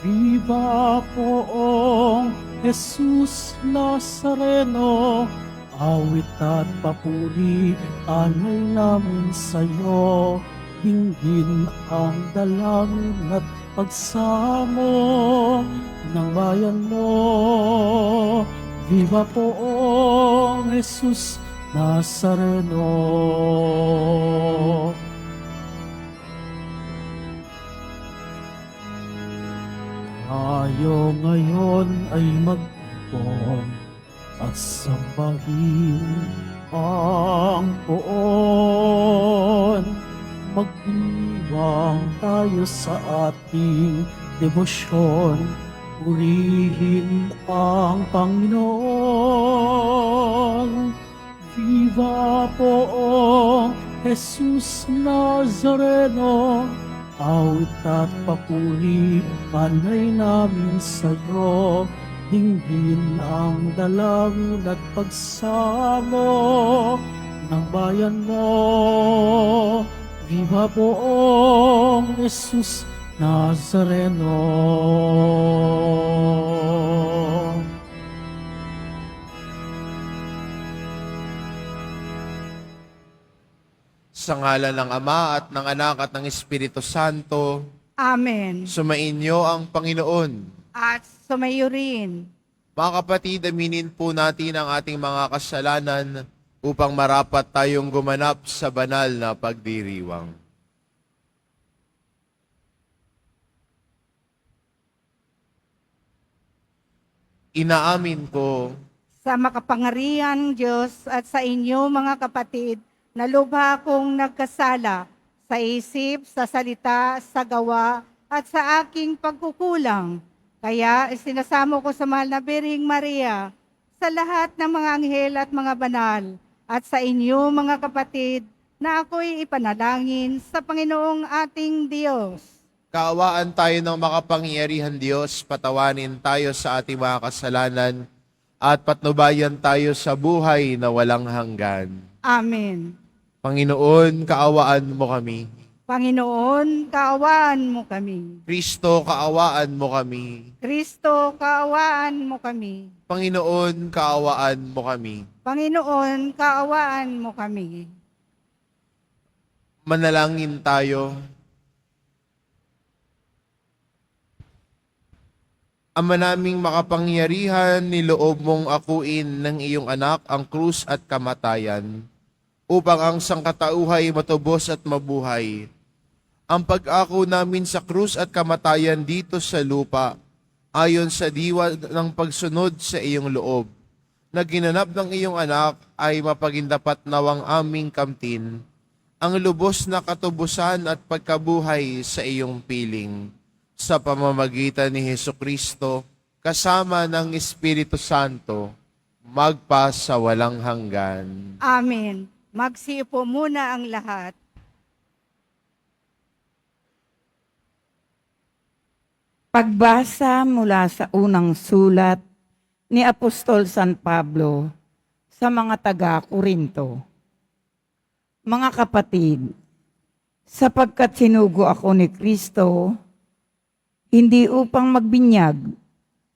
Viva poong Jesus Nazareno, awit at papuri alay namin sa'yo. Dinggin ang dalangin at pagsamo ng bayan mo. Viva poong Jesus Nazareno. Tayo ngayon ay magtipon at sambahin ang poon. Magdiwang tayo sa ating debosyon, purihin ang Panginoon. Viva poong Jesus Nazareno, awit at papuri alay namin sa'yo. Dinggin ang dalangin at pagsamo ng bayan mo. Viva poong Jesus Nazareno. Sa ngalan ng Ama at ng Anak at ng Espiritu Santo, Amen. sumainyo ang Panginoon. At sumayo rin. Mga kapatid, aminin po natin ang ating mga kasalanan upang marapat tayong gumanap sa banal na pagdiriwang. Inaamin ko Sa makapangyarihan Diyos at sa inyo mga kapatid, na lubha akong nagkasala sa isip, sa salita, sa gawa, at sa aking pagkukulang. Kaya isinasamo ko sa mahal na Birhing Maria, sa lahat ng mga anghel at mga banal, at sa inyo mga kapatid, na ako'y ipanalangin sa Panginoong ating Diyos. kaawaan tayo ng makapangyarihan Diyos, patawanin tayo sa ating mga kasalanan, at patnubayan tayo sa buhay na walang hanggan. Amen. Panginoon, kaawaan mo kami. Panginoon, kaawaan mo kami. Kristo, kaawaan mo kami. Kristo, kaawaan mo kami. Panginoon, kaawaan mo kami. Panginoon, kaawaan mo kami. Manalangin tayo. Ama naming makapangyarihan, niloob mong akuin ng iyong anak ang krus at kamatayan, upang ang sangkatauhay matubos at mabuhay. Ang pag-ako namin sa krus at kamatayan dito sa lupa, ayon sa diwa ng pagsunod sa iyong loob, na ginanap ng iyong anak ay mapagindapat nawang aming kamtin, ang lubos na katubusan at pagkabuhay sa iyong piling, sa pamamagitan ni Hesukristo, kasama ng Espiritu Santo, magpa sa walang hanggan. Amen. Magsiupo muna ang lahat. Pagbasa mula sa unang sulat ni Apostol San Pablo sa mga taga-Korinto. Mga kapatid, sapagkat sinugo ako ni Kristo, hindi upang magbinyag,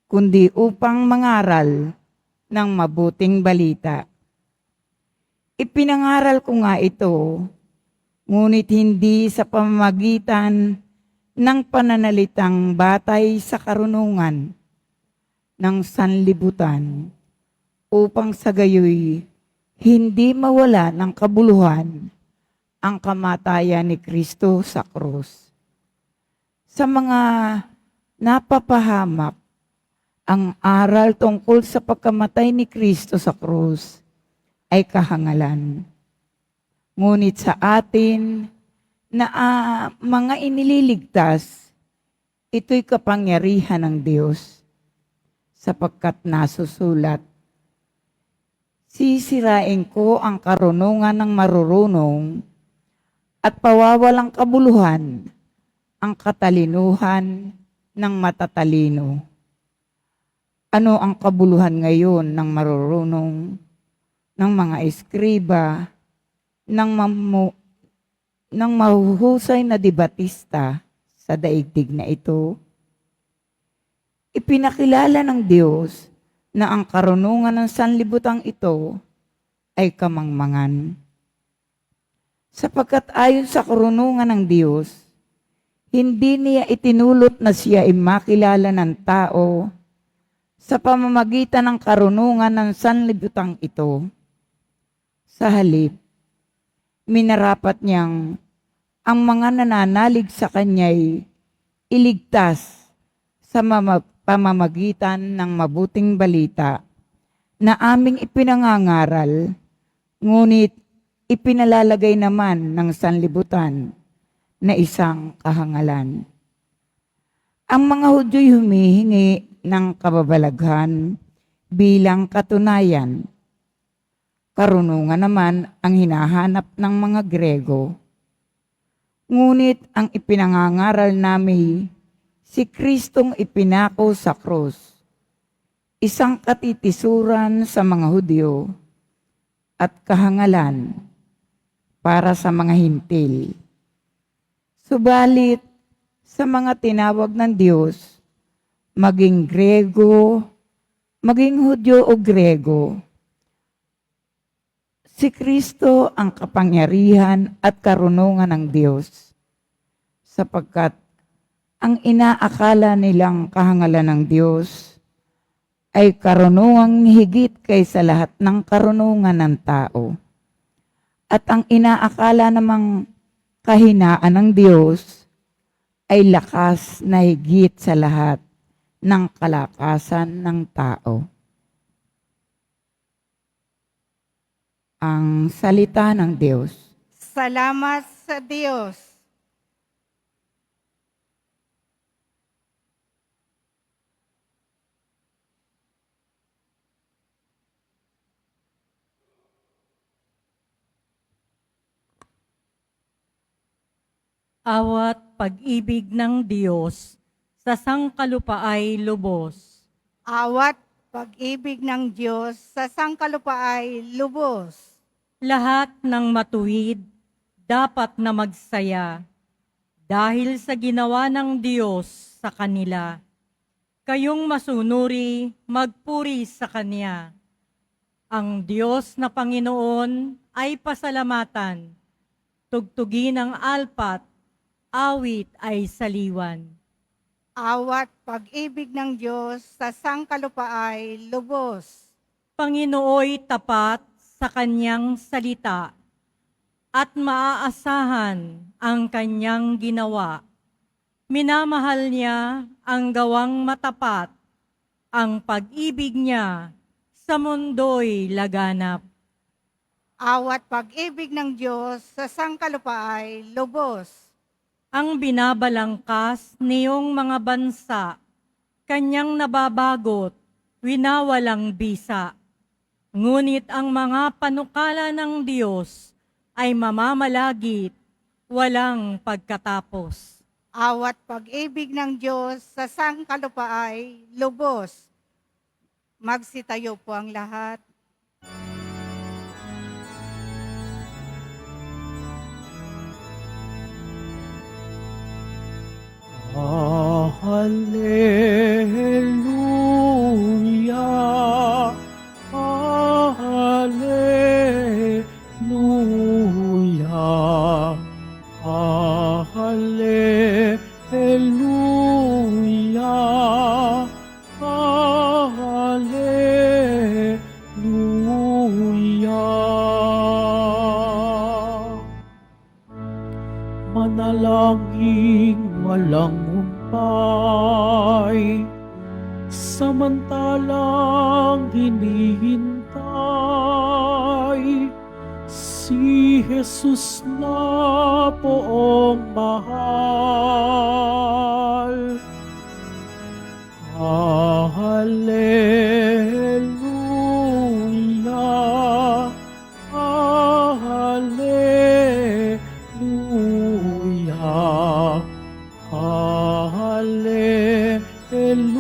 kundi upang mangaral ng mabuting balita. Ipinangaral ko nga ito, ngunit hindi sa pamamagitan ng pananalitang batay sa karunungan ng sanlibutan, upang sa gayoy hindi mawala ng kabuluhan ang kamatayan ni Kristo sa krus. Sa mga napapahamak, ang aral tungkol sa pagkamatay ni Kristo sa krus ay kahangalan. Ngunit sa atin na mga inililigtas, ito'y kapangyarihan ng Diyos, sapagkat nasusulat, sisirain ko ang karunungan ng marurunong at pawawalang kabuluhan ang katalinuhan ng matatalino. Ano ang kabuluhan ngayon ng marurunong, ng mga eskriba, ng mahuhusay na debatista sa daigdig na ito? Ipinakilala ng Diyos na ang karunungan ng sanlibutan ito ay kamangmangan. Sapagkat ayon sa karunungan ng Diyos, hindi niya itinulot na siya ay makilala ng tao sa pamamagitan ng karunungan ng sanlibutan ito. Sa halip, minarapat niyang ang mga nananalig sa kanya'y iligtas sa pamamagitan ng mabuting balita na aming ipinangangaral, ngunit ipinalalagay naman ng sanlibutan na isang kahangalan. Ang mga Hudyo'y humihingi ng kababalaghan bilang katunayan. Karunungan naman ang hinahanap ng mga Grego. Ngunit ang ipinangangaral namin, si Kristong ipinako sa krus, isang katitisuran sa mga Hudyo at kahangalan para sa mga Hintil. Subalit, sa mga tinawag ng Diyos, maging Grego, maging Hudyo o Grego, si Kristo ang kapangyarihan at karunungan ng Diyos, sapagkat ang inaakala nilang kahangalan ng Diyos ay karunungang higit kaysa lahat ng karunungan ng tao. At ang inaakala namang kahinaan ng Diyos ay lakas na higit sa lahat ng kalakasan ng tao. Ang salita ng Diyos. Salamat sa Diyos. Awat pag-ibig ng Diyos sa sangkalupaay lubos. Awat pag-ibig ng Diyos sa sangkalupaay lubos. Lahat ng matuwid dapat na magsaya dahil sa ginawa ng Diyos sa kanila. Kayong masunuri, magpuri sa Kanya. Ang Diyos na Panginoon ay pasalamatan. Tugtugin ang alpat, awit ay saliwan. Awat pag-ibig ng Diyos sa sangkalupaay lubos. Panginooy tapat sa kanyang salita at maaasahan ang kanyang ginawa. Minamahal niya ang gawang matapat, ang pag-ibig niya sa mundo'y laganap. Awat pag-ibig ng Diyos sa sangkalupaay lubos. Ang binabalangkas niyong mga bansa, kanyang nababagot, winawalang bisa. Ngunit ang mga panukala ng Diyos ay mamamalagit, walang pagkatapos. Awat pag-ibig ng Diyos sa sangkalupaay lubos. Magsitayo po ang lahat. Hallelujah, Hallelujah, Hallelujah, Hallelujah. Manalangin walang humpay, samantalang hinihintay si Jesus na poong mahal. Hallelujah, Hallelujah, Hallelujah, Hallelujah.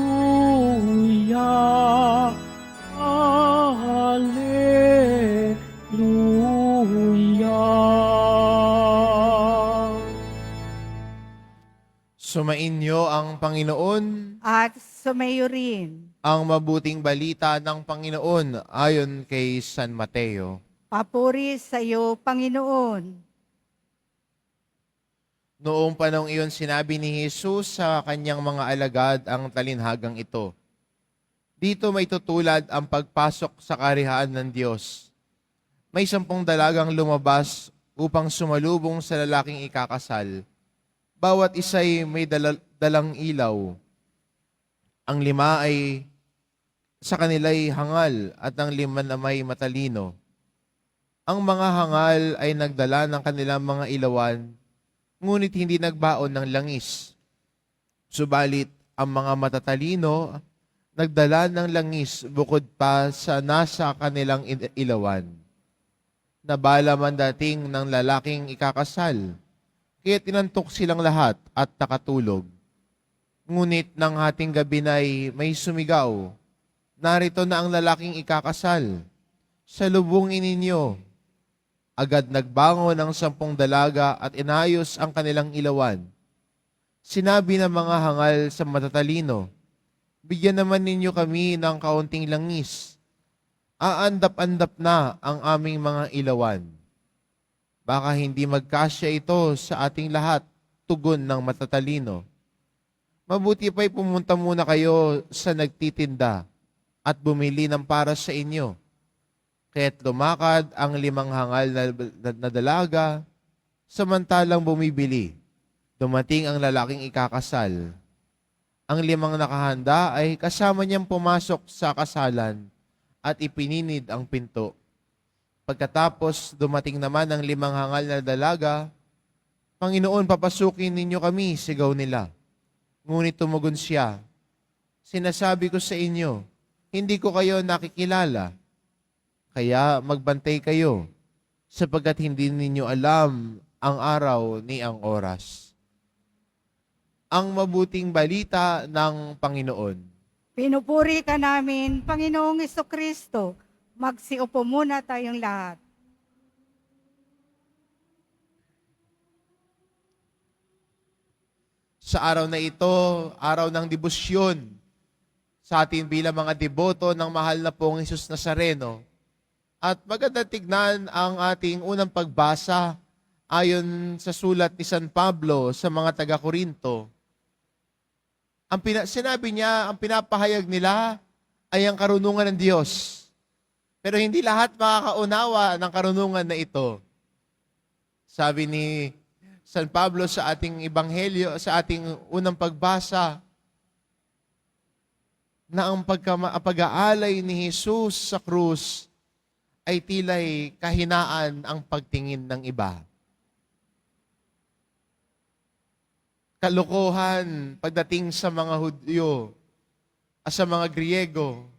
Sumainyo ang Panginoon, at sumayo rin. ang mabuting balita ng Panginoon ayon kay San Mateo. Papuri sa iyo, Panginoon. Noong panong iyon sinabi ni Jesus sa kanyang mga alagad ang talinhagang ito. Dito may tutulad ang pagpasok sa karihaan ng Diyos. May 10 dalagang lumabas upang sumalubong sa lalaking ikakasal. Bawat isa'y may dalang ilaw. Ang 5 ay sa kanila'y hangal at ang 5 na may matalino. Ang mga hangal ay nagdala ng kanilang mga ilawan, ngunit hindi nagbaon ng langis. Subalit, ang mga matatalino, nagdala ng langis bukod pa sa nasa kanilang ilawan. Nabala man dating ng lalaking ikakasal, kaya tinantok silang lahat at nakatulog. Ngunit ng hating gabi na'y may sumigaw, narito na ang lalaking ikakasal, salubungin ninyo. Agad nagbangon ang 10 dalaga at inayos ang kanilang ilawan. Sinabi ng mga hangal sa matatalino, bigyan naman ninyo kami ng kaunting langis. Aandap-andap na ang aming mga ilawan. Baka hindi magkasya ito sa ating lahat, tugon ng matatalino. Mabuti pa'y pumunta muna kayo sa nagtitinda at bumili ng para sa inyo. Kaya't lumakad ang 5 hangal na dalaga, samantalang bumibili. Dumating ang lalaking ikakasal. Ang 5 nakahanda ay kasama niyang pumasok sa kasalan at ipininid ang pinto. Pagkatapos dumating naman ang 5 hangal na dalaga, Panginoon, papasukin ninyo kami, sigaw nila. Ngunit tumugon siya, sinasabi ko sa inyo, hindi ko kayo nakikilala. Kaya magbantay kayo, sapagkat hindi ninyo alam ang araw ni ang oras. Ang mabuting balita ng Panginoon. Pinupuri ka namin, Panginoong Jesucristo. Magsiupo muna tayong lahat. Sa araw na ito, araw ng debosyon, sa atin bilang mga deboto ng mahal na pong Jesus Nazareno. At maganda tignan ang ating unang pagbasa ayon sa sulat ni San Pablo sa mga taga-Korinto. Sinabi niya, ang pinapahayag nila ay ang karunungan ng Diyos. Pero hindi lahat makakaunawa ng karunungan na ito. Sabi ni San Pablo sa ating ebanghelyo, sa ating unang pagbasa, na ang pag-aalay ni Jesus sa krus ay tila'y kahinaan ang pagtingin ng iba. Kalokohan pagdating sa mga Hudyo at sa mga Griego,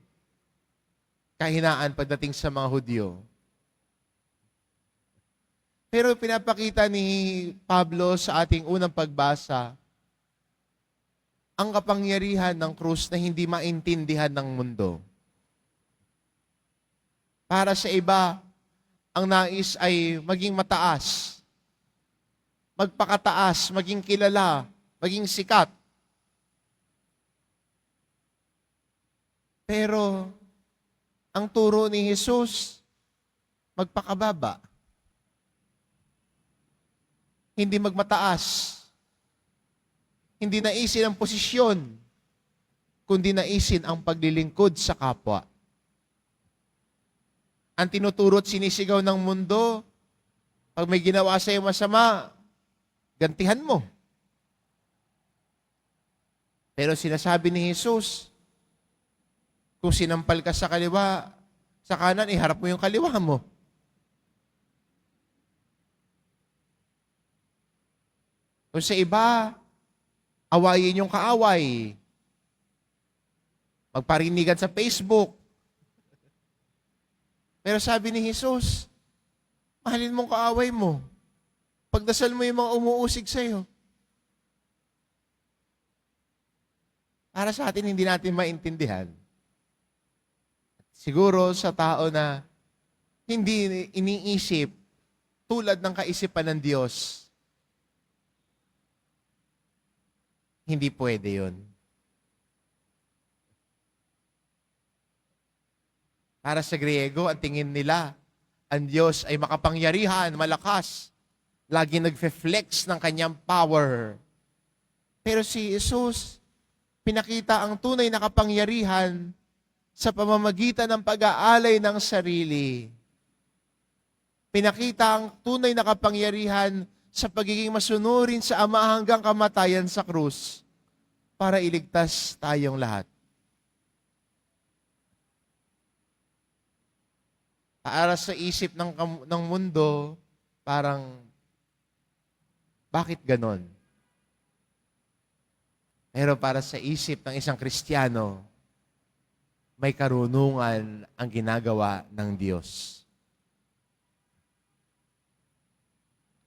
kahinaan pagdating sa mga Hudyo. Pero pinapakita ni Pablo sa ating unang pagbasa ang kapangyarihan ng krus na hindi maintindihan ng mundo. Para sa iba, ang nais ay maging mataas, magpakataas, maging kilala, maging sikat. Pero ang turo ni Jesus, magpakababa. Hindi magmataas. Hindi naisin ang posisyon, kundi naisin ang paglilingkod sa kapwa. Ang tinuturo at sinisigaw ng mundo, pag may ginawa sa iyo masama, gantihan mo. Pero sinasabi ni Jesus, kung sinampal ka sa kaliwa, sa kanan, iharap mo yung kaliwa mo. Kung sa iba, awayin yung kaaway. Magparinigan sa Facebook. Pero sabi ni Jesus, mahalin mong kaaway mo. Pagdasal mo yung mga umuusig sa'yo. Para sa atin, hindi natin maintindihan. Siguro sa tao na hindi iniisip tulad ng kaisipan ng Diyos. Hindi pwede yun. Para sa Griego, ang tingin nila, ang Diyos ay makapangyarihan, malakas. Lagi nagfe-flex ng kanyang power. Pero si Jesus, pinakita ang tunay na kapangyarihan sa pamamagitan ng pag-aalay ng sarili. Pinakita ang tunay na kapangyarihan sa pagiging masunurin sa Ama hanggang kamatayan sa krus para iligtas tayong lahat. Para sa isip ng mundo, parang, bakit ganon? Pero para sa isip ng isang Kristiyano, may karunungan ang ginagawa ng Diyos.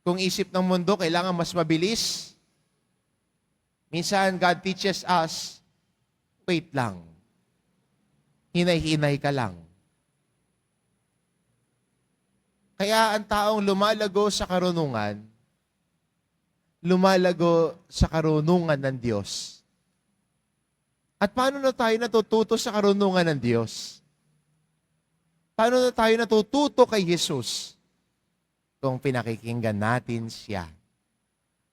Kung isip ng mundo, kailangan mas mabilis. Minsan, God teaches us, wait lang. Hinay-hinay ka lang. Kaya ang taong lumalago sa karunungan ng Diyos. At paano na tayo natututo sa karunungan ng Diyos? Paano na tayo natututo kay Jesus? Kung pinakikinggan natin siya.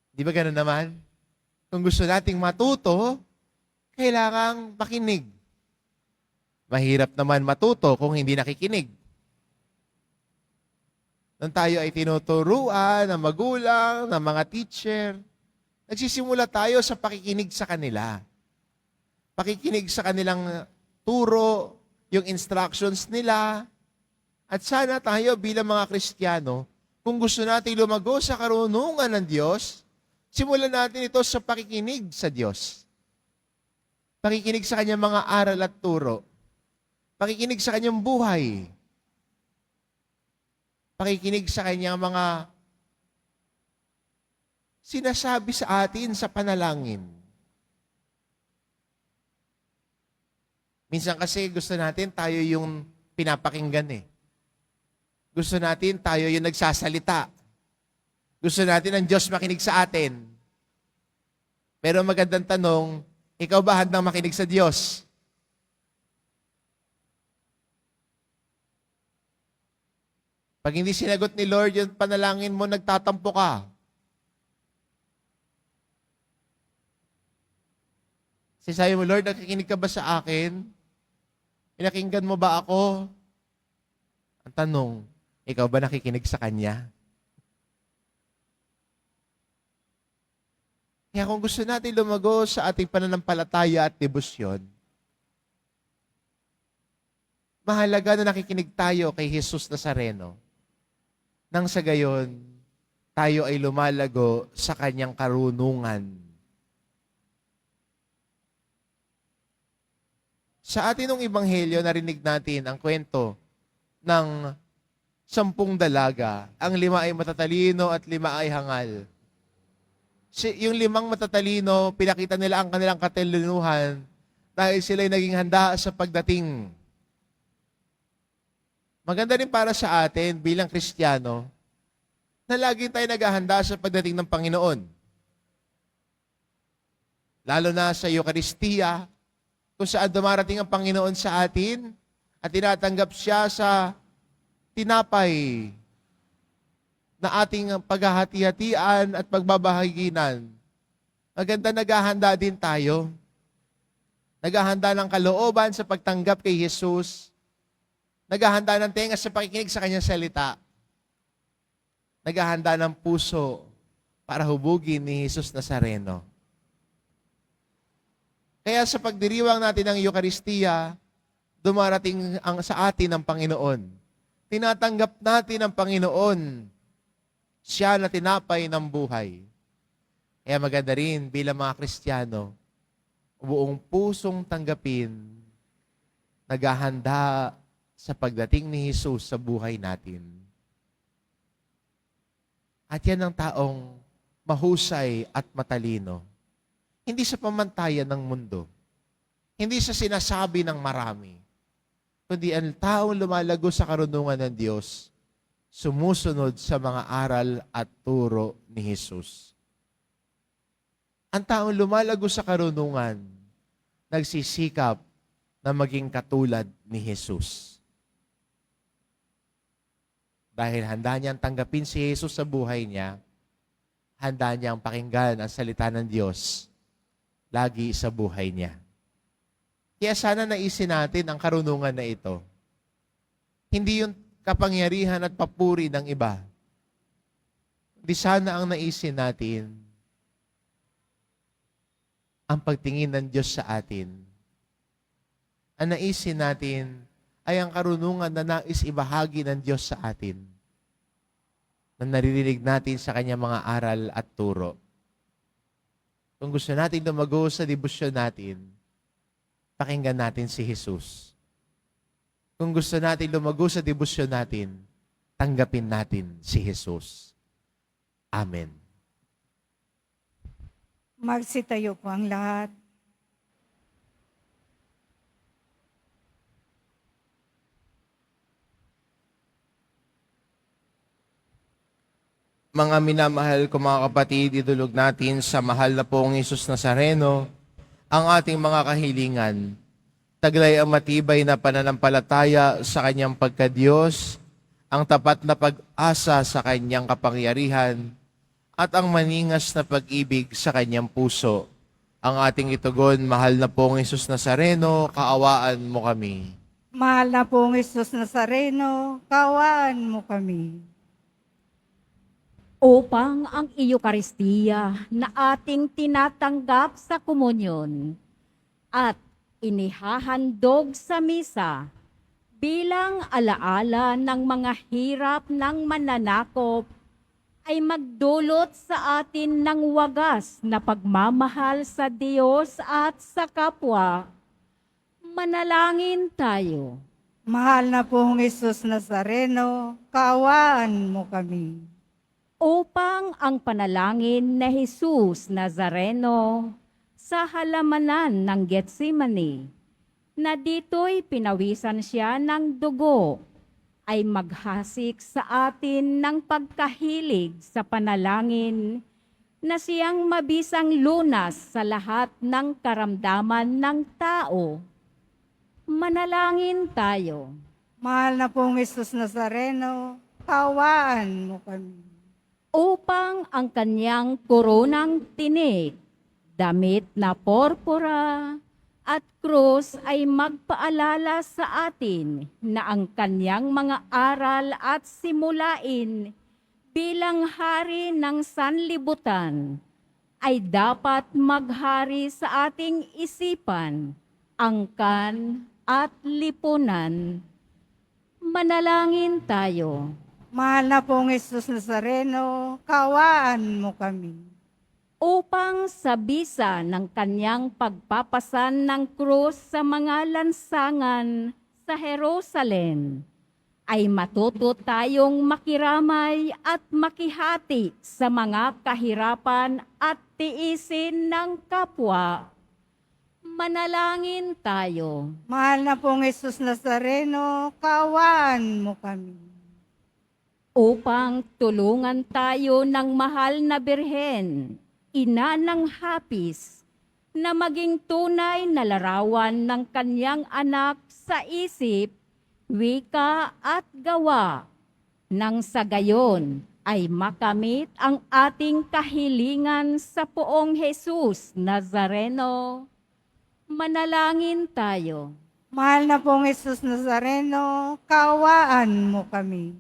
Di ba gano'n naman? Kung gusto nating matuto, kailangang makinig. Mahirap naman matuto kung hindi nakikinig. Nung tayo ay tinuturuan ng magulang, ng mga teacher, nagsisimula tayo sa pakikinig sa kanila. Pakikinig sa kanilang turo, yung instructions nila. At sana tayo bilang mga Kristiyano, kung gusto natin lumago sa karunungan ng Diyos, simulan natin ito sa pakikinig sa Diyos. Pakikinig sa kanyang mga aral at turo. Pakikinig sa kanyang buhay. Pakikinig sa kanyang mga sinasabi sa atin sa panalangin. Minsan kasi gusto natin tayo yung pinapakinggan eh. Gusto natin tayo yung nagsasalita. Gusto natin ang Diyos makinig sa atin. Pero magandang tanong, ikaw ba handang makinig sa Diyos? Pag hindi sinagot ni Lord yung panalangin mo, nagtatampo ka. Sabi mo, Lord, nakikinig ka ba sa akin? Pinakinggan mo ba ako? Ang tanong, ikaw ba nakikinig sa Kanya? Kaya kung gusto natin lumago sa ating pananampalataya at debosyon, mahalaga na nakikinig tayo kay Jesus Nazareno. Nang sa gayon, tayo ay lumalago sa kanyang karunungan. Sa atin ng Ebanghelyo, narinig natin ang kwento ng 10 dalaga. Ang 5 ay matatalino at 5 ay hangal. Yung 5 matatalino, pinakita nila ang kanilang katalinuhan dahil sila ay naging handa sa pagdating. Maganda rin para sa atin bilang Kristiyano na lagi tayo naghahanda sa pagdating ng Panginoon. Lalo na sa Eucharistia, kung saan dumarating ang Panginoon sa atin at tinatanggap siya sa tinapay na ating paghahati-hatian at pagbabahaginan. Maganda naghahanda din tayo. Naghahanda ng kalooban sa pagtanggap kay Jesus. Naghahanda ng tenga sa pakikinig sa kanyang salita. Naghahanda ng puso para hubugin ni Jesus Nazareno. Kaya sa pagdiriwang natin ng Eucharistia, dumarating sa atin ang Panginoon. Tinatanggap natin ang Panginoon. Siya na tinapay ng buhay. Kaya maganda rin bilang mga Kristiyano, buong pusong tanggapin, naghahanda sa pagdating ni Jesus sa buhay natin. At yan ang taong mahusay at matalino. Hindi sa pamantayan ng mundo. Hindi sa sinasabi ng marami. Kundi ang taong lumalago sa karunungan ng Diyos, sumusunod sa mga aral at turo ni Jesus. Ang taong lumalago sa karunungan, nagsisikap na maging katulad ni Jesus. Dahil handa niyang tanggapin si Jesus sa buhay niya, handa niyang pakinggan ang salita ng Diyos lagi sa buhay niya. Kaya sana naisin natin ang karunungan na ito. Hindi yung kapangyarihan at papuri ng iba. Di sana ang naisin natin ang pagtingin ng Diyos sa atin. Ang naisin natin ay ang karunungan na nais ibahagi ng Diyos sa atin na naririnig natin sa kanyang mga aral at turo. Kung gusto natin lumago sa debosyon natin, pakinggan natin si Jesus. Kung gusto natin lumago sa debosyon natin, tanggapin natin si Jesus. Amen. Magsitayo po ang lahat. Mga minamahal ko mga kapatid, idulog natin sa mahal na pong Hesus Nazareno ang ating mga kahilingan. Taglay ang matibay na pananampalataya sa kanyang pagkadiyos, ang tapat na pag-asa sa kanyang kapangyarihan, at ang maningas na pag-ibig sa kanyang puso. Ang ating itugon, mahal na pong Hesus Nazareno, kaawaan mo kami. Mahal na pong Hesus Nazareno, kaawaan mo kami. Upang ang Eucharistia na ating tinatanggap sa komunyon at inihahandog sa misa bilang alaala ng mga hirap ng mananakop ay magdulot sa atin ng wagas na pagmamahal sa Diyos at sa kapwa. Manalangin tayo. Mahal na pong Hesus Nazareno, kaawaan mo kami. Upang ang panalangin na Jesus Nazareno sa halamanan ng Getsemani, na dito'y pinawisan siya ng dugo, ay maghasik sa atin ng pagkahilig sa panalangin na siyang mabisang lunas sa lahat ng karamdaman ng tao. Manalangin tayo. Mahal na pong Hesus Nazareno, kaawaan mo kami. Upang ang kanyang koronang tinik, damit na porpora at krus ay magpaalala sa atin na ang kanyang mga aral at simulain bilang hari ng sanlibutan ay dapat maghari sa ating isipan, angkan at lipunan. Manalangin tayo. Mahal na pong Hesus Nazareno, kaawaan mo kami. Upang sa bisa ng kanyang pagpapasan ng krus sa mga lansangan sa Jerusalem, ay matuto tayong makiramay at makihati sa mga kahirapan at tiisin ng kapwa. Manalangin tayo. Mahal na pong Hesus Nazareno, kaawaan mo kami. Upang tulungan tayo ng mahal na Birhen, ina ng hapis, na maging tunay na larawan ng kanyang anak sa isip, wika at gawa, nang sa gayon ay makamit ang ating kahilingan sa poong Jesus Nazareno. Manalangin tayo. Mahal na pong Hesus Nazareno, kaawaan mo kami.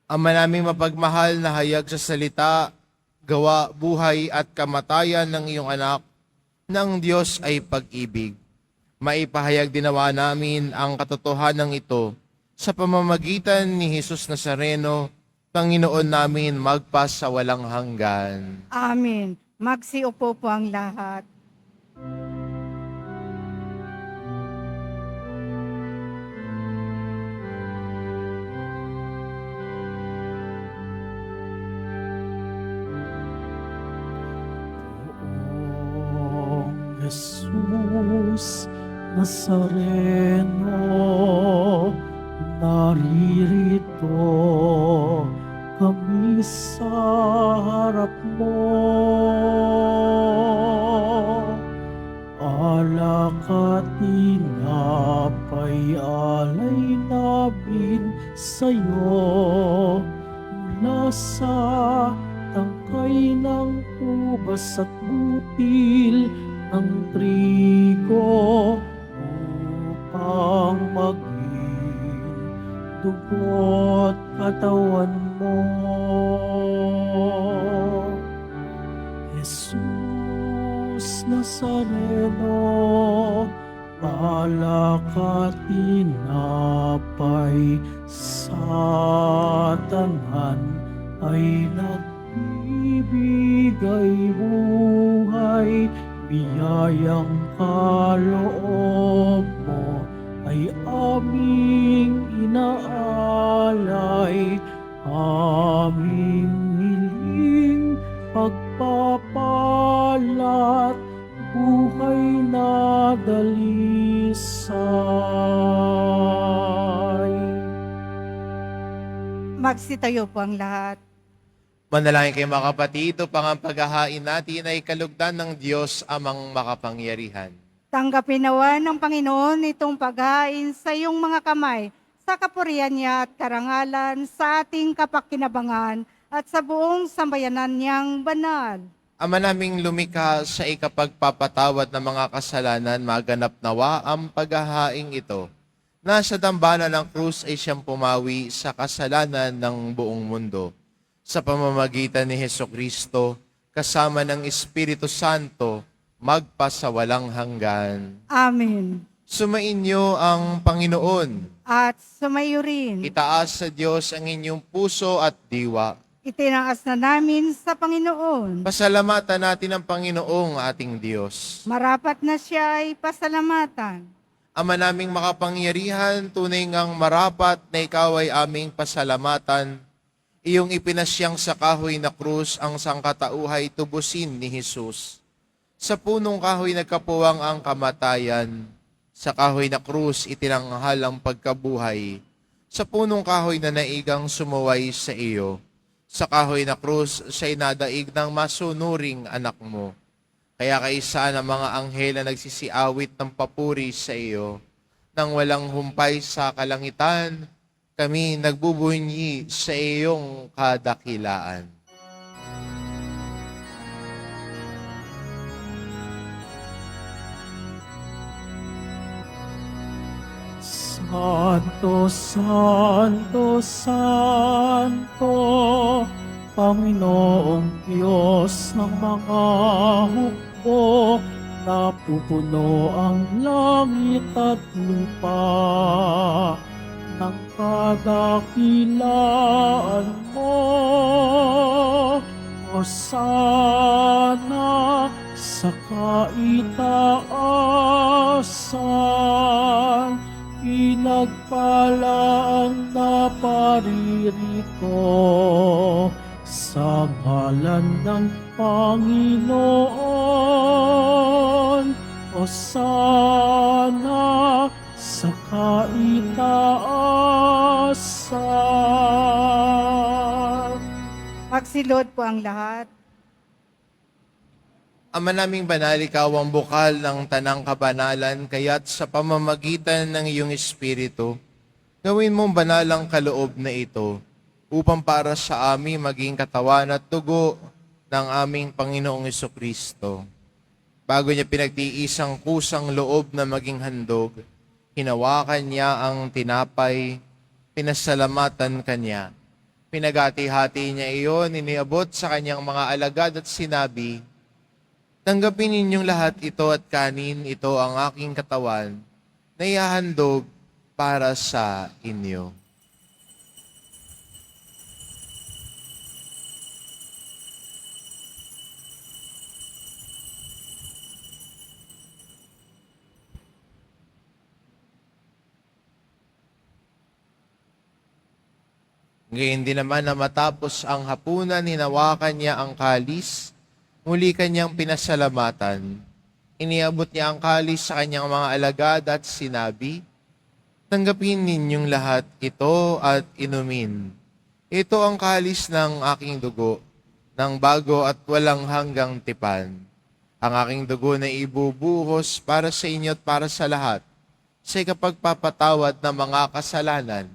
Ama naming mapagmahal na hayag sa salita, gawa, buhay at kamatayan ng iyong anak, ng Diyos ay pag-ibig. Maipahayag dinawa namin ang katotohanan ito sa pamamagitan ni Jesus Nazareno, Panginoon namin magpas sa walang hanggan. Amen. Magsiupo po ang lahat. Poong Jesus Nazareno, naririto kami sa harap mo. Alak at tinapay alay namin sa'yo. Mula sa tangkay ng ubas at butil ng trigo upang maging dugo't katawan mo. Jesus Nazareno, alak at tinapay sa tanan ay nagbibigay buhay. Biyayang kaloob mo ay aming inaalay, aming hiling pagpapalat, buhay na dalisay. Magsitayo po ang lahat. Manalangin kayo mga kapatid, ito pang ang paghahain natin ay kalugdan ng Diyos amang makapangyarihan. Tanggapin nawa ng Panginoon itong paghain sa iyong mga kamay, sa kapurihan niya at karangalan, sa ating kapakinabangan at sa buong sambayanan niyang banal. Ama naming lumikha sa ikapagpapatawad ng mga kasalanan, maganap nawa ang paghahaing ito. Nasa dambana ng krus ay siyang pumawi sa kasalanan ng buong mundo. Sa pamamagitan ni Hesukristo, kasama ng Espiritu Santo, magpasawalang hanggan. Amen. Sumainyo ang Panginoon. At sumayo rin. Itaas sa Diyos ang inyong puso at diwa. Itinaas na namin sa Panginoon. Pasalamatan natin ang Panginoong ating Diyos. Marapat na siya ay pasalamatan. Ama naming makapangyarihan, tunay ngang marapat na ikaw ay aming pasalamatan. Iyong ipinasyang sa kahoy na krus ang sangkatauhay tubusin ni Jesus. Sa punong kahoy nagkapuwang ang kamatayan. Sa kahoy na krus itinanghal ang pagkabuhay. Sa punong kahoy na naigang sumuway sa iyo. Sa kahoy na krus siya'y nadaig ng masunuring anak mo. Kaya kaisa ng mga anghel na nagsisiawit ng papuri sa iyo. Nang walang humpay sa kalangitan, kami nagbubunyi sa iyong kadakilaan. Santo, Santo, Santo, Panginoong Diyos ng mga hukbo, napupuno ang langit at lupa ng kadakilaan mo. Hosana sa kaitaasan, pinagpala ang naparirito sa ngalan ng Panginoon. Hosana sa kaitaasan. Magsilod po ang lahat. Ama naming banal, ikaw ang bukal ng tanang kabanalan, kaya't sa pamamagitan ng iyong Espiritu, gawin mong banal ang kaloob na ito, upang para sa amin maging katawan at dugo ng aming Panginoong Jesucristo. Bago niya pinagtiisang kusang loob na maging handog, hinawakan niya ang tinapay, pinasalamatan kanya. Pinagati-hati niya iyon, iniabot sa kanyang mga alagad at sinabi, "Tanggapin ninyong lahat ito at kanin, ito ang aking katawan na ihahandog para sa inyo." Ngayon din naman na matapos ang hapunan, hinawakan niya ang kalis, muli kanyang pinasalamatan. Iniabot niya ang kalis sa kanyang mga alagad at sinabi, "Tanggapin ninyong lahat ito at inumin. Ito ang kalis ng aking dugo, ng bago at walang hanggang tipan. Ang aking dugo na ibubuhos para sa inyo at para sa lahat, sa ikapagpapatawad ng mga kasalanan.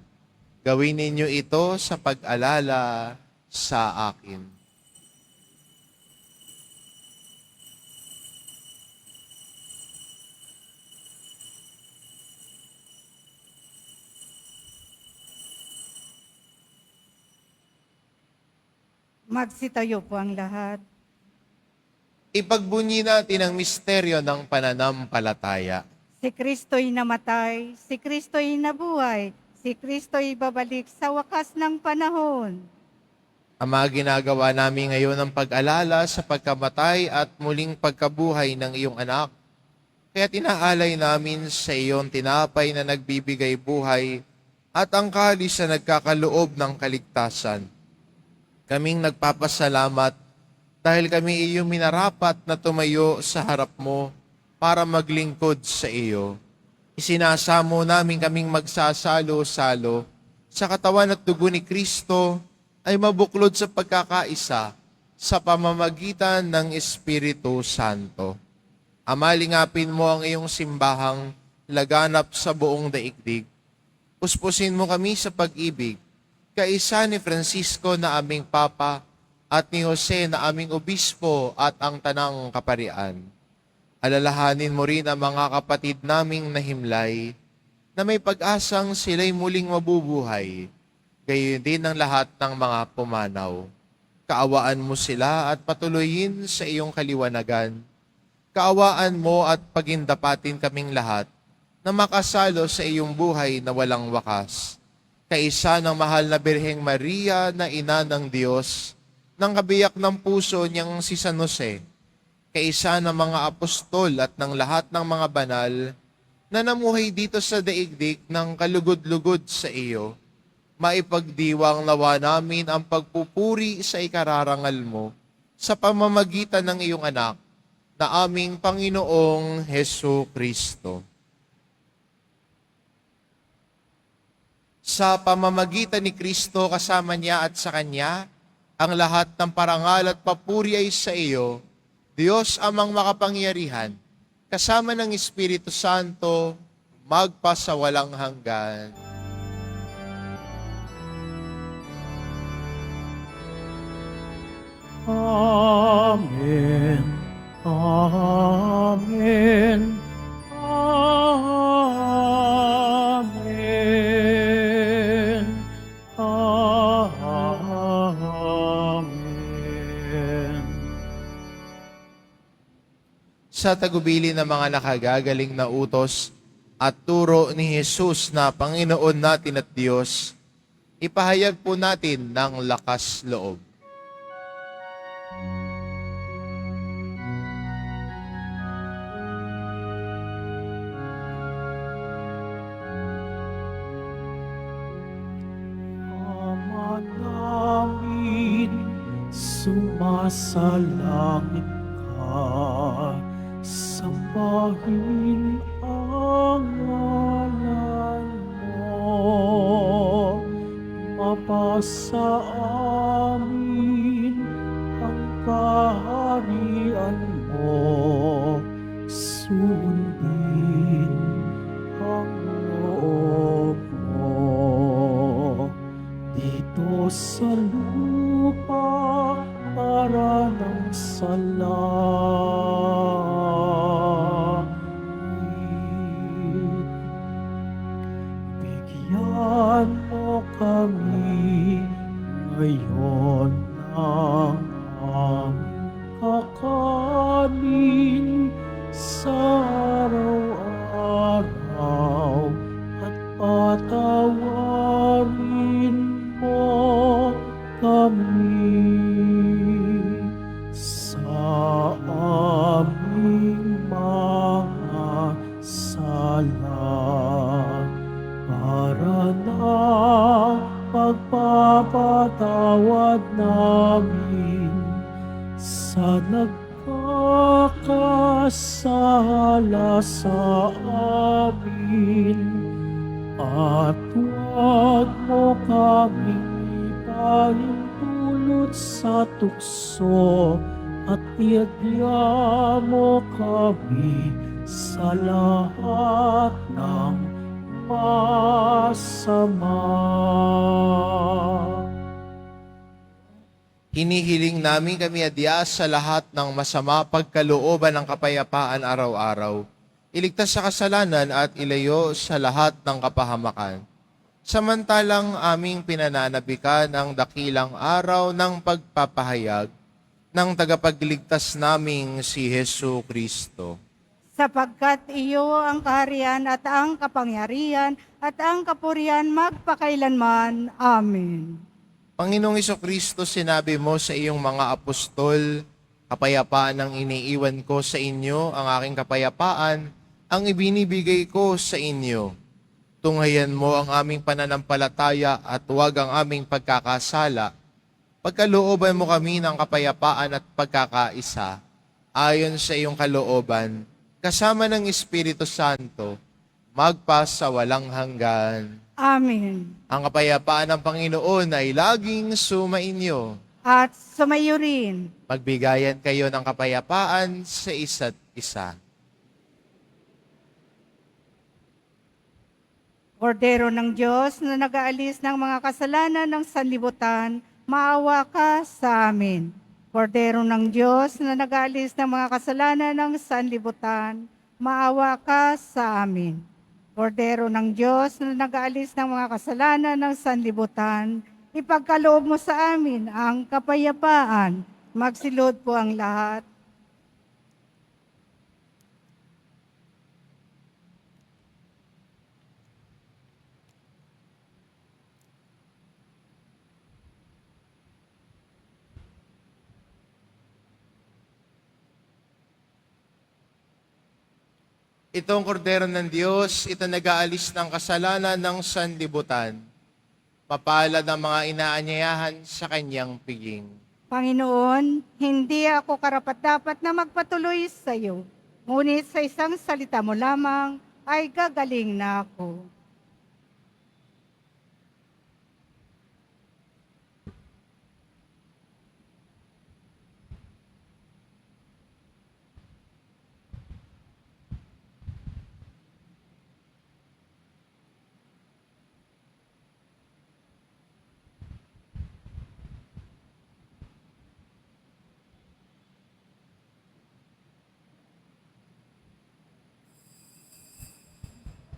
Gawin ninyo ito sa pag-alala sa akin. Magsitayo po ang lahat. Ipagbunyi natin ang misteryo ng pananampalataya. Si Kristo'y namatay, si Kristo'y nabuhay, si Kristo'y babalik sa wakas ng panahon. Ama, ginagawa namin ngayon ang pag-alala sa pagkamatay at muling pagkabuhay ng iyong anak. Kaya tinaalay namin sa iyong tinapay na nagbibigay buhay at ang kalis na nagkakaloob ng kaligtasan. Kaming nagpapasalamat dahil kami iyong minarapat na tumayo sa harap mo para maglingkod sa iyo. Isinasamo namin kaming magsasalo-salo sa katawan at dugo ni Kristo ay mabuklod sa pagkakaisa sa pamamagitan ng Espiritu Santo. Ama, lingapin mo ang iyong simbahang laganap sa buong daigdig. Puspusin mo kami sa pag-ibig, kaisa ni Francisco na aming Papa at ni Jose na aming Obispo at ang Tanang Kaparian. Alalahanin mo rin ang mga kapatid naming nahimlay na may pag-asang sila'y muling mabubuhay, gayon din ang lahat ng mga pumanaw. Kaawaan mo sila at patuloyin sa iyong kaliwanagan. Kaawaan mo at pagindapatin kaming lahat na makasalo sa iyong buhay na walang wakas. Kaisa ng mahal na Birheng Maria na ina ng Diyos, ng kabiyak ng puso niyang si San Jose, kaisa ng mga apostol at ng lahat ng mga banal na namuhay dito sa daigdig ng kalugod-lugod sa iyo, maipagdiwang nawa namin ang pagpupuri sa ikararangal mo sa pamamagitan ng iyong anak na aming Panginoong Hesu Kristo. Sa pamamagitan ni Kristo kasama niya at sa Kanya, ang lahat ng parangal at papuri ay sa iyo, Diyos amang makapangyarihan, kasama ng Espiritu Santo, magpasawalang hanggan. Amen. Amen. Amen. Amen. Sa tagubili ng mga nakagagaling na utos at turo ni Jesus na Panginoon natin at Diyos, ipahayag po natin ng lakas loob. Ama namin, sumasalangit ka, sambahin ang ngalan mo, mapasa amin ang kaharian mo, sundin ang loob mo dito sa lupa para ng salangit. Bigyan mo kami ngayon ng aming kakanin sa araw-araw at patawarin mo kami sa aming mga sala para na pagpapatawad namin sa nagkakasala sa amin, at huwag mo kaming pahintulot sa tukso at iadya mo kami sa lahat ng masama. Hinihiling namin kami adya sa lahat ng masama pagkalooban ng kapayapaan araw-araw. Iligtas sa kasalanan at ilayo sa lahat ng kapahamakan. Samantalang aming pinananabikan ang dakilang araw ng pagpapahayag ng tagapagligtas naming si Hesu Kristo. Sapagkat iyo ang kaharian at ang kapangyarihan at ang kapurihan magpakailanman. Amen. Panginoong Kristo, sinabi mo sa iyong mga apostol, kapayapaan ang iniiwan ko sa inyo, ang aking kapayapaan, ang ibinibigay ko sa inyo. Tunghayan mo ang aming pananampalataya at huwag ang aming pagkakasala. Pagkalooban mo kami ng kapayapaan at pagkakaisa, ayon sa iyong kalooban, kasama ng Espiritu Santo, magpa sa walang hanggan. Amen. Ang kapayapaan ng Panginoon ay laging sumainyo. At sumayo rin. Magbigayan kayo ng kapayapaan sa isa't isa. Kordero ng Diyos na nag-aalis ng mga kasalanan ng sanlibutan, maawa ka sa amin. Kordero ng Diyos na nag-aalis ng mga kasalanan ng sanlibutan, maawa ka sa amin. Kordero ng Diyos na nag-aalis ng mga kasalanan ng sanlibutan, ipagkaloob mo sa amin ang kapayapaan. Magsilod po ang lahat. Itong kordero ng Diyos, ito nag-aalis ng kasalanan ng sanlibutan. Papalad ang mga inaanyayahan sa kanyang piging. Panginoon, hindi ako karapat-dapat na magpatuloy sa iyo. Ngunit sa isang salita mo lamang ay gagaling na ako.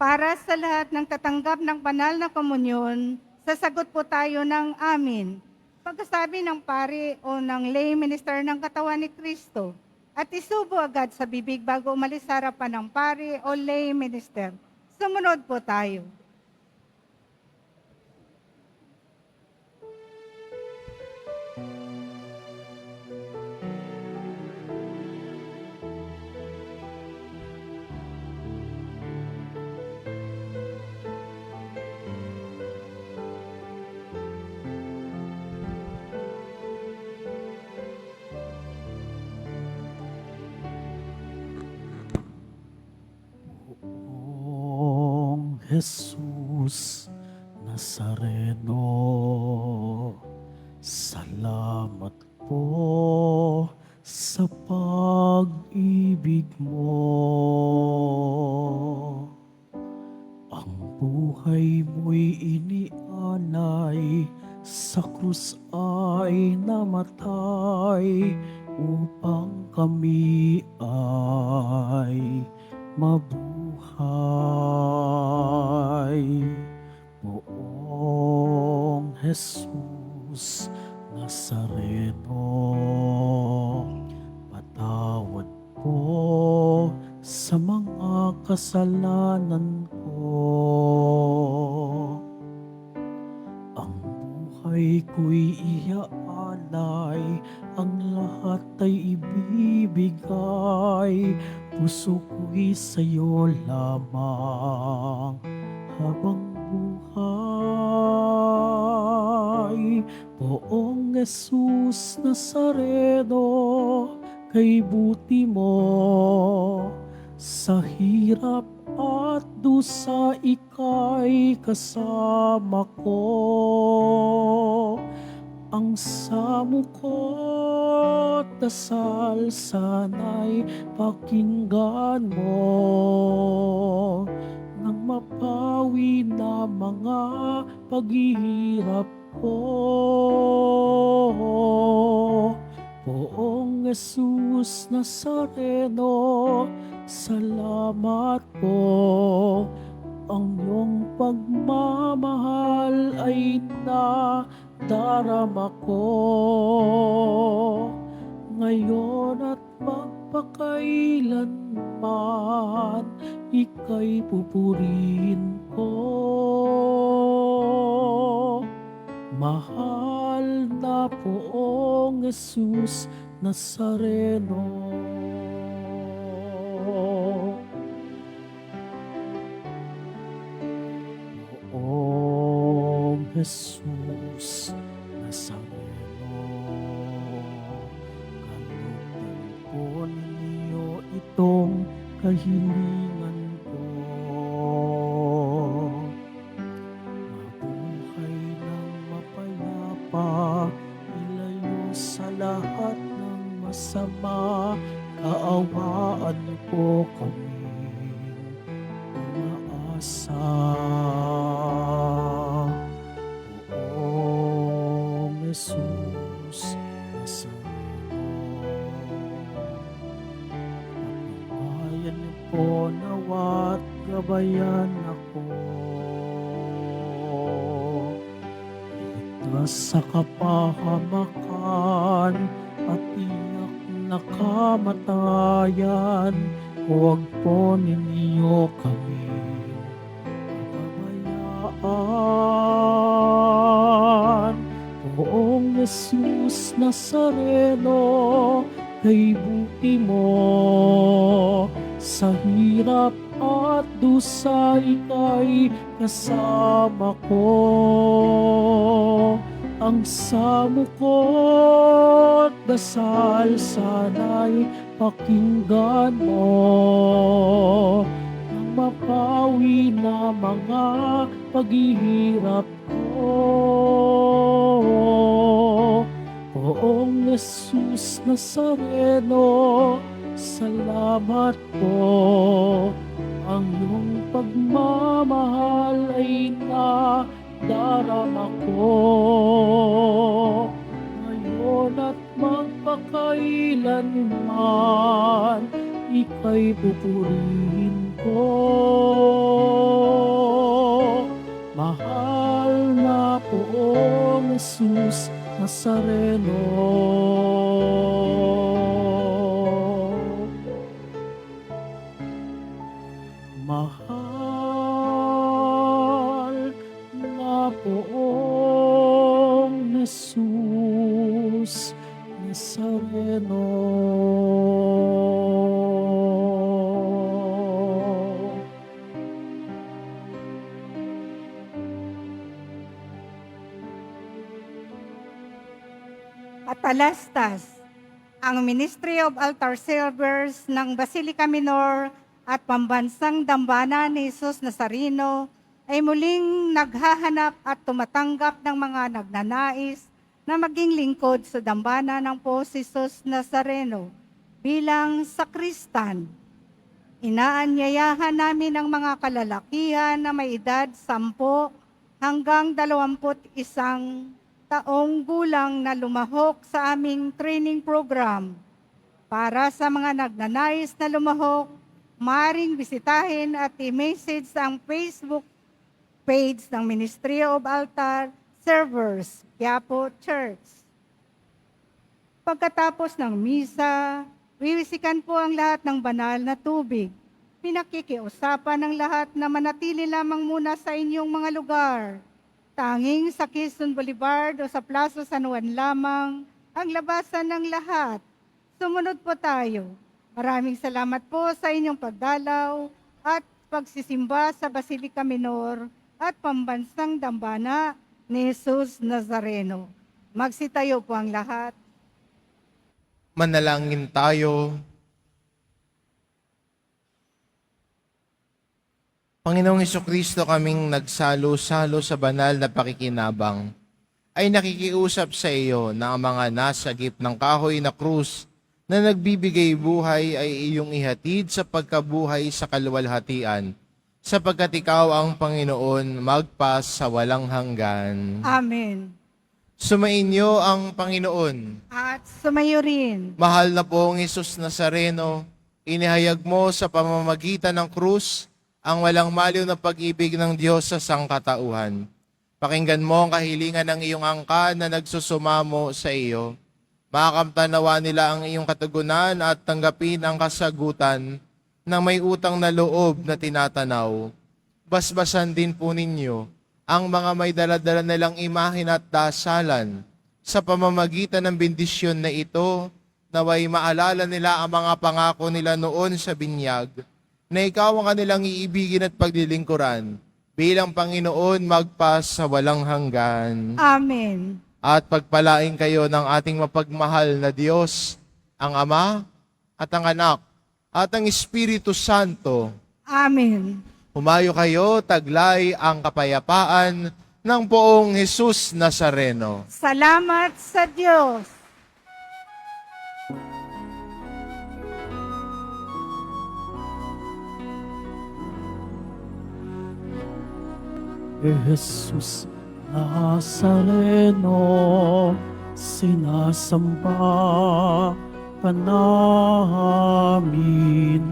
Para sa lahat ng tatanggap ng banal na komunyon, sasagot po tayo ng amin. Pagkasabi ng pari o ng lay minister ng katawan ni Kristo, at isubo agad sa bibig bago umalis sa harapan ng pari o lay minister. Sumunod po tayo. Poong Jesus Nazareno, salamat po sa pag-ibig mo. Ang buhay mo'y inialay, sa krus ay namatay, upang kami ay mabuhay. Poong Jesus Nazareno, patawad po sa mga kasalanan ko. Ang buhay ko'y iaalay, ang lahat ay ibibigay, puso ko'y sa'yo lamang habang buhay. Poong Jesus Nazareno, kay buti mo sa hirap at dusa ika'y kasama ko. ang samukot dasal sana'y pakinggan mo nang mapawi na mga paghihirap ko. Poong Jesus Nazareno, salamat po. Ang iyong pagmamahal ay nadarama ko. Ngayon at magpakailanman, ika'y pupurihin ko. Mahal na Poong Jesus Nazareno. Poong Jesus Nazareno, kalugdan po ninyo itong kahilingan ko. Mabuhay ng mapayapa, ilayo sa lahat ng masama, kaawaan niyo po kami umaasa. Poong Jesus Nazareno, pagbabayan niyo po nawa't gabayan ako. Ligtas sa kapahamakan at tiyak na kamatayan, huwag po ninyo kami pababayaan. Poong Jesus Nazareno, kay buti mo sa hirap at dusa, ika'y kasama ko. Ang samukot dasal sana'y pakinggan mo nang mapawi na mga paghihirap ko. Poong Jesus Nazareno, salamat po. Ang iyong pagmamahal ay nadarama ko. Ngayon at magpakailanman, ika'y pupurihin ko. Mahal na Poong Jesus Nazareno. Mahal na Poong Jesus Nazareno. At alastas, ang Ministry of Altar Servers ng Basilica Minor at Pambansang Dambana ni Jesus Nazareno ay muling naghahanap at tumatanggap ng mga nagnanais na maging lingkod sa dambana ng po Jesus Nazareno bilang sakristan. Inaanyayahan namin ang mga kalalakihan na may edad 10 hanggang 21 taong gulang na lumahok sa aming training program. Para sa mga nagnanais na lumahok, maaaring bisitahin at i-message ang Facebook page ng Ministry of Altar Servers, Quiapo Church. Pagkatapos ng misa, wiwisikan po ang lahat ng banal na tubig. Pinakikiusapan ng lahat na manatili lamang muna sa inyong mga lugar. Tanging sa Quezon Boulevard o sa Plaza San Juan lamang ang labasan ng lahat. Sumunod po tayo. Maraming salamat po sa inyong pagdalaw at pagsisimba sa Basilica Minor at Pambansang Dambana ni Jesus Nazareno. Magsitayo po ang lahat. Manalangin tayo. Panginoong Hesukristo, kaming nagsalo-salo sa banal na pakikinabang. ay nakikiusap sa iyo na ang mga nasagip ng kahoy na krus na nagbibigay buhay ay iyong ihatid sa pagkabuhay sa kaluwalhatian, sapagkat ikaw ang Panginoon magpas sa walang hanggan. Amen. Sumainyo ang Panginoon. At sumayo rin. Mahal na pong Hesus Nazareno, inihayag mo sa pamamagitan ng krus ang walang maliw na pag-ibig ng Diyos sa sangkatauhan. Pakinggan mo ang kahilingan ng iyong angkan na nagsusumamo sa iyo. Makakamtanawa nila ang iyong katugunan at tanggapin ang kasagutan ng may utang na loob na tinatanaw. Basbasan din po ninyo ang mga may daladala nilang imahin at dasalan sa pamamagitan ng bendisyon na ito, naway maalala nila ang mga pangako nila noon sa binyag, na ikaw ang kanilang iibigin at paglilingkuran bilang Panginoon magpas sa walang hanggan. Amen. At pagpalain kayo ng ating mapagmahal na Diyos, ang Ama at ang Anak at ang Espiritu Santo. Amen. Humayo kayo, taglay ang kapayapaan ng poong Hesus Nazareno. Salamat sa Diyos. Jesus Nazareno, sinasamba ka namin.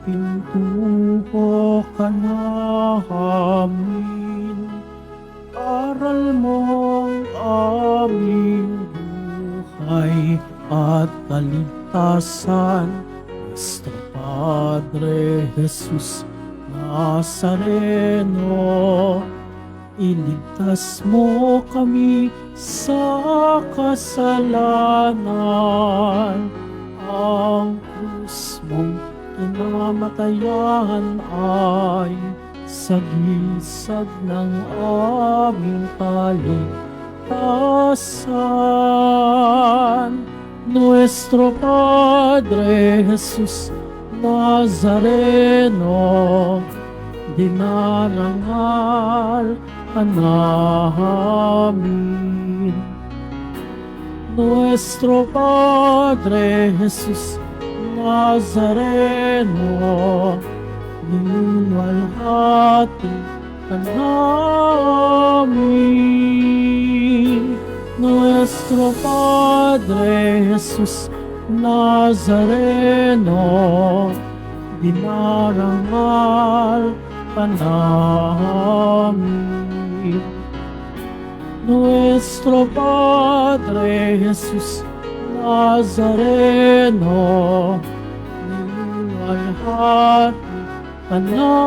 Pinipintuho ka namin. Aral mo ang aming buhay at kaligtasan. Nuestro Padre Jesus Nazareno, iligtas mo kami sa kasalanan. Ang krus mong kinamatayan ay sagisag ng aming kaligtasan. Nuestro Padre Jesus Nazareno, dinarangal ka namin. Nuestro Padre Jesus Nazareno, niluwalhati ka namin. Nuestro Padre Jesus Nazareno, dinarangal ka namin. Nuestro Padre Jesus Nazareno, niluwalhati ka namin.